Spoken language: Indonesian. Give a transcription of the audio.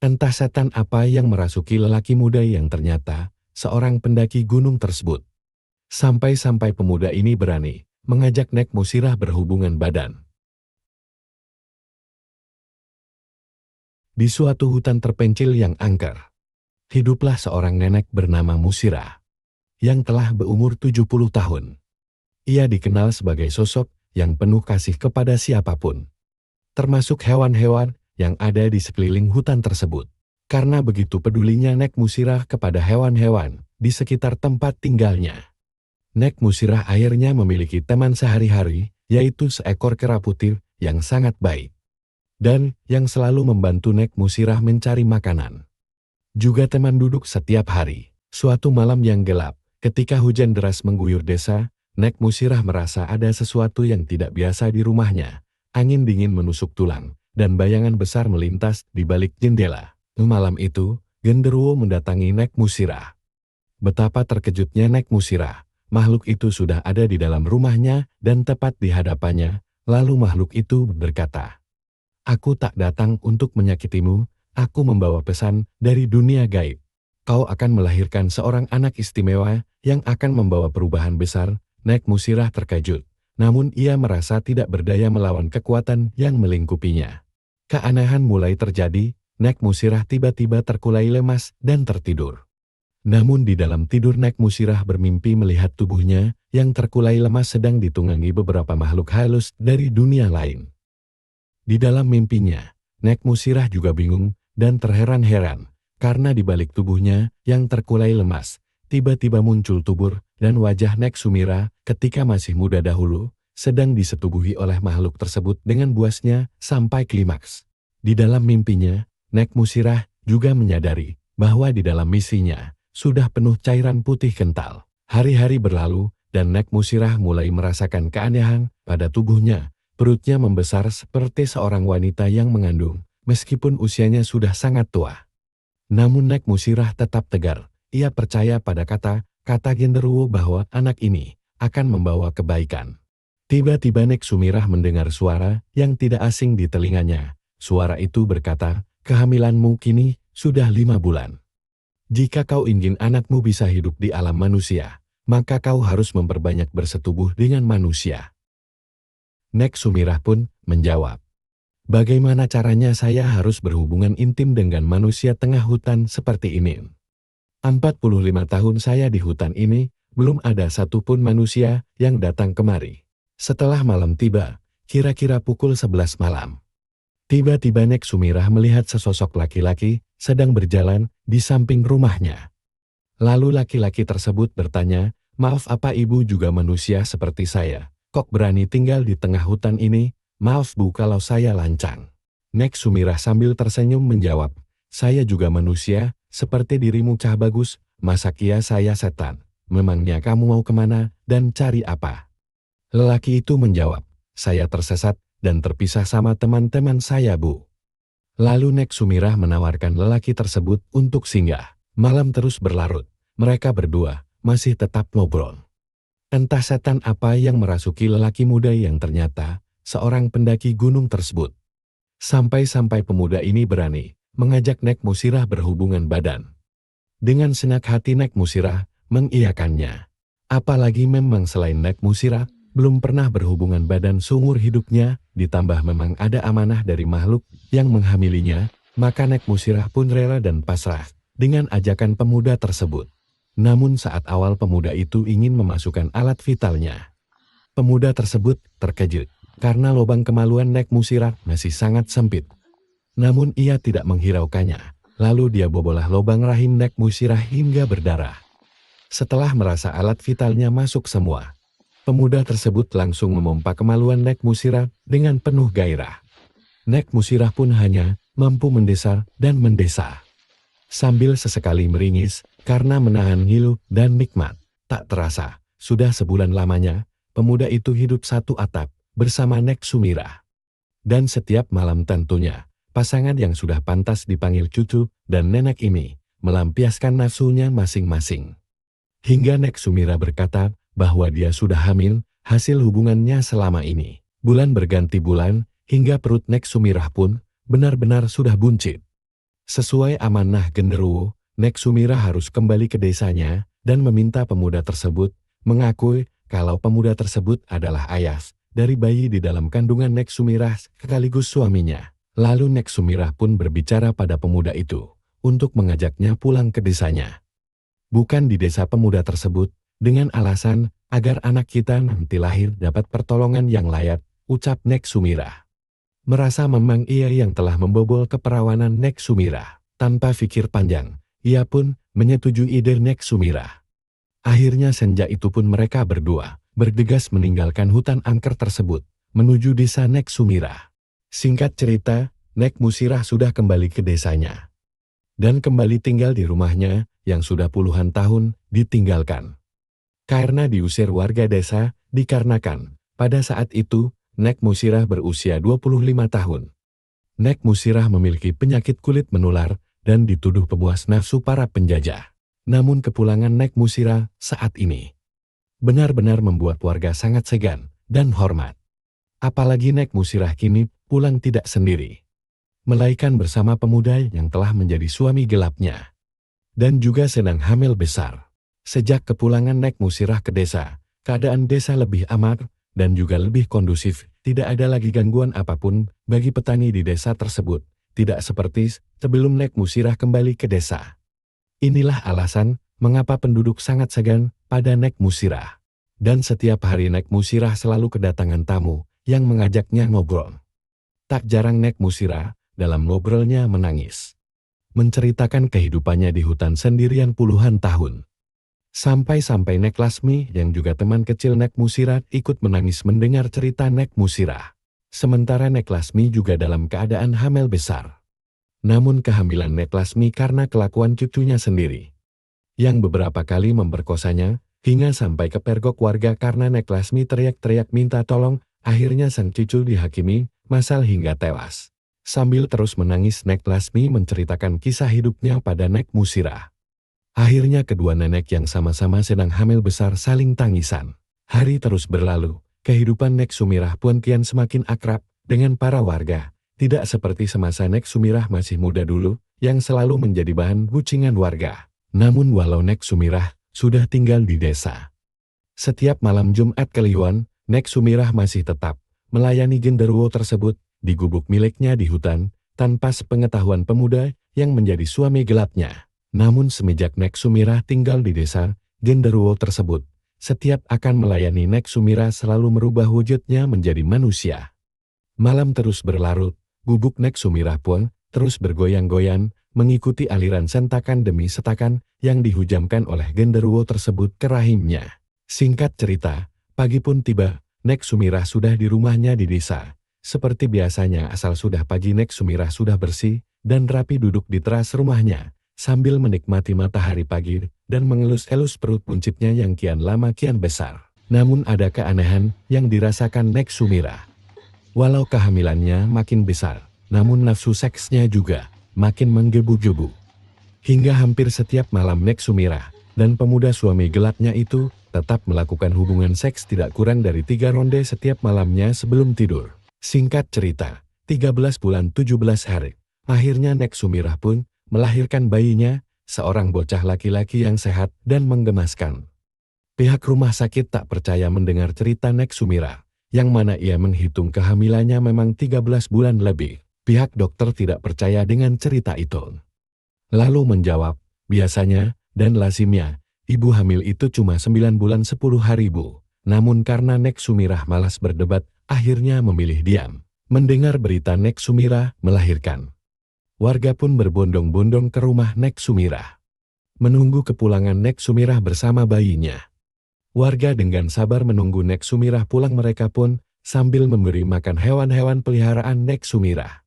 Entah setan apa yang merasuki lelaki muda yang ternyata seorang pendaki gunung tersebut. Sampai-sampai pemuda ini berani mengajak Nek Musirah berhubungan badan. Di suatu hutan terpencil yang angker, hiduplah seorang nenek bernama Musirah, yang telah berumur 70 tahun. Ia dikenal sebagai sosok yang penuh kasih kepada siapapun, termasuk hewan-hewan yang ada di sekeliling hutan tersebut. Karena begitu pedulinya Nek Musirah kepada hewan-hewan di sekitar tempat tinggalnya, Nek Musirah akhirnya memiliki teman sehari-hari, yaitu seekor kera putih yang sangat baik, dan yang selalu membantu Nek Musirah mencari makanan. Juga teman duduk setiap hari. Suatu malam yang gelap, ketika hujan deras mengguyur desa, Nek Musirah merasa ada sesuatu yang tidak biasa di rumahnya. Angin dingin menusuk tulang, dan bayangan besar melintas di balik jendela. Malam itu, genderuwo mendatangi Nek Musirah. Betapa terkejutnya Nek Musirah. Makhluk itu sudah ada di dalam rumahnya dan tepat di hadapannya. Lalu makhluk itu berkata, "Aku tak datang untuk menyakitimu, aku membawa pesan dari dunia gaib. Kau akan melahirkan seorang anak istimewa yang akan membawa perubahan besar." Nek Musirah terkejut, namun ia merasa tidak berdaya melawan kekuatan yang melingkupinya. Keanehan mulai terjadi, Nek Musirah tiba-tiba terkulai lemas dan tertidur. Namun di dalam tidur Nek Musirah bermimpi melihat tubuhnya yang terkulai lemas sedang ditunggangi beberapa makhluk halus dari dunia lain. Di dalam mimpinya, Nek Musirah juga bingung dan terheran-heran, karena di balik tubuhnya yang terkulai lemas, tiba-tiba muncul tubuh dan wajah Nek Sumira ketika masih muda dahulu, sedang disetubuhi oleh makhluk tersebut dengan buasnya sampai klimaks. Di dalam mimpinya, Nek Musirah juga menyadari bahwa di dalam misinya sudah penuh cairan putih kental. Hari-hari berlalu, dan Nek Musirah mulai merasakan keanehan pada tubuhnya. Perutnya membesar seperti seorang wanita yang mengandung, meskipun usianya sudah sangat tua. Namun Nek Musirah tetap tegar. Ia percaya pada kata-kata genderuwo bahwa anak ini akan membawa kebaikan. Tiba-tiba Nek Sumirah mendengar suara yang tidak asing di telinganya. Suara itu berkata, "Kehamilanmu kini sudah 5 bulan. Jika kau ingin anakmu bisa hidup di alam manusia, maka kau harus memperbanyak bersetubuh dengan manusia." Nek Sumirah pun menjawab, "Bagaimana caranya saya harus berhubungan intim dengan manusia tengah hutan seperti ini? 45 tahun saya di hutan ini, belum ada satupun manusia yang datang kemari." Setelah malam tiba, kira-kira pukul 11 malam, tiba-tiba Nek Sumirah melihat sesosok laki-laki sedang berjalan di samping rumahnya. Lalu laki-laki tersebut bertanya, "Maaf, apa ibu juga manusia seperti saya? Kok berani tinggal di tengah hutan ini?" "Maaf bu, kalau saya lancang." Nek Sumirah sambil tersenyum menjawab, "Saya juga manusia, seperti dirimu Cah Bagus. Masa kia saya setan? Memangnya kamu mau kemana dan cari apa?" Lelaki itu menjawab, "Saya tersesat dan terpisah sama teman-teman saya bu." Lalu Nek Sumirah menawarkan lelaki tersebut untuk singgah. Malam terus berlarut. Mereka berdua masih tetap ngobrol. Entah setan apa yang merasuki lelaki muda yang ternyata seorang pendaki gunung tersebut. Sampai-sampai pemuda ini berani mengajak Nek Musirah berhubungan badan. Dengan senang hati Nek Musirah mengiyakannya. Apalagi memang selain Nek Musirah belum pernah berhubungan badan seumur hidupnya, ditambah memang ada amanah dari makhluk yang menghamilinya, maka Nek Musirah pun rela dan pasrah dengan ajakan pemuda tersebut. Namun saat awal pemuda itu ingin memasukkan alat vitalnya, pemuda tersebut terkejut karena lubang kemaluan Nek Musirah masih sangat sempit. Namun ia tidak menghiraukannya. Lalu dia bobolah lubang rahim Nek Musirah hingga berdarah. Setelah merasa alat vitalnya masuk semua, pemuda tersebut langsung memompa kemaluan Nek Musirah dengan penuh gairah. Nek Musirah pun hanya mampu mendesar dan mendesah, sambil sesekali meringis karena menahan ngilu dan nikmat. Tak terasa, sudah sebulan lamanya, pemuda itu hidup satu atap bersama Nek Sumirah. Dan setiap malam tentunya, pasangan yang sudah pantas dipanggil cucu dan nenek ini melampiaskan nafsunya masing-masing. Hingga Nek Sumirah berkata bahwa dia sudah hamil hasil hubungannya selama ini. Bulan berganti bulan, hingga perut Nek Sumirah pun benar-benar sudah buncit. Sesuai amanah genderuwo, Nek Sumirah harus kembali ke desanya dan meminta pemuda tersebut mengakui kalau pemuda tersebut adalah ayah dari bayi di dalam kandungan Nek Sumirah sekaligus suaminya. Lalu Nek Sumirah pun berbicara pada pemuda itu untuk mengajaknya pulang ke desanya. Bukan di desa pemuda tersebut, dengan alasan agar anak kita nanti lahir dapat pertolongan yang layak, ucap Nek Sumirah. Merasa memang ia yang telah membobol keperawanan Nek Sumirah. Tanpa pikir panjang, ia pun menyetujui ide Nek Sumirah. Akhirnya senja itu pun mereka berdua bergegas meninggalkan hutan angker tersebut, menuju desa Nek Sumirah. Singkat cerita, Nek Musirah sudah kembali ke desanya. Dan kembali tinggal di rumahnya yang sudah puluhan tahun ditinggalkan. Karena diusir warga desa, dikarenakan pada saat itu, Nek Musirah berusia 25 tahun. Nek Musirah memiliki penyakit kulit menular dan dituduh pemuas nafsu para penjajah. Namun kepulangan Nek Musirah saat ini benar-benar membuat warga sangat segan dan hormat. Apalagi Nek Musirah kini pulang tidak sendiri, melainkan bersama pemuda yang telah menjadi suami gelapnya. Dan juga sedang hamil besar. Sejak kepulangan Nek Musirah ke desa, keadaan desa lebih aman dan juga lebih kondusif. Tidak ada lagi gangguan apapun bagi petani di desa tersebut. Tidak seperti sebelum Nek Musirah kembali ke desa. Inilah alasan mengapa penduduk sangat segan pada Nek Musirah. Dan setiap hari Nek Musirah selalu kedatangan tamu yang mengajaknya ngobrol. Tak jarang Nek Musirah dalam ngobrolnya menangis, menceritakan kehidupannya di hutan sendirian puluhan tahun. Sampai-sampai Nek Lasmi yang juga teman kecil Nek Musirah ikut menangis mendengar cerita Nek Musirah. Sementara Nek Lasmi juga dalam keadaan hamil besar. Namun kehamilan Nek Lasmi karena kelakuan cucunya sendiri, yang beberapa kali memperkosanya, hingga sampai kepergok warga karena Nek Lasmi teriak-teriak minta tolong, akhirnya sang cucu dihakimi masal hingga tewas. Sambil terus menangis Nek Lasmi menceritakan kisah hidupnya pada Nek Musirah. Akhirnya kedua nenek yang sama-sama sedang hamil besar saling tangisan. Hari terus berlalu, kehidupan Nek Sumirah pun kian semakin akrab dengan para warga. Tidak seperti semasa Nek Sumirah masih muda dulu, yang selalu menjadi bahan bucingan warga. Namun walau Nek Sumirah sudah tinggal di desa, setiap malam Jumat Kliwon, Nek Sumirah masih tetap melayani genderuwo tersebut di gubuk miliknya di hutan, tanpa sepengetahuan pemuda yang menjadi suami gelapnya. Namun semenjak Nek Sumirah tinggal di desa genderuwo tersebut, setiap akan melayani Nek Sumirah selalu merubah wujudnya menjadi manusia. Malam terus berlarut, gubuk Nek Sumirah pun terus bergoyang-goyang, mengikuti aliran sentakan demi setakan yang dihujamkan oleh genderuwo tersebut ke rahimnya. Singkat cerita, pagi pun tiba, Nek Sumirah sudah di rumahnya di desa. Seperti biasanya asal sudah pagi Nek Sumirah sudah bersih dan rapi duduk di teras rumahnya, sambil menikmati matahari pagi dan mengelus-elus perut buncitnya yang kian lama kian besar. Namun ada keanehan yang dirasakan Nek Sumirah. Walau kehamilannya makin besar, namun nafsu seksnya juga makin menggebu-gebu. Hingga hampir setiap malam Nek Sumirah dan pemuda suami gelapnya itu tetap melakukan hubungan seks tidak kurang dari 3 ronde setiap malamnya sebelum tidur. Singkat cerita, 13 bulan 17 hari, akhirnya Nek Sumirah pun melahirkan bayinya, seorang bocah laki-laki yang sehat dan menggemaskan. Pihak rumah sakit tak percaya mendengar cerita Nek Sumirah, yang mana ia menghitung kehamilannya memang 13 bulan lebih. Pihak dokter tidak percaya dengan cerita itu. Lalu menjawab, biasanya dan lazimnya, ibu hamil itu cuma 9 bulan 10 hari bu. Namun karena Nek Sumirah malas berdebat, akhirnya memilih diam. Mendengar berita Nek Sumirah melahirkan, warga pun berbondong-bondong ke rumah Nek Sumirah, menunggu kepulangan Nek Sumirah bersama bayinya. Warga dengan sabar menunggu Nek Sumirah pulang, mereka pun sambil memberi makan hewan-hewan peliharaan Nek Sumirah.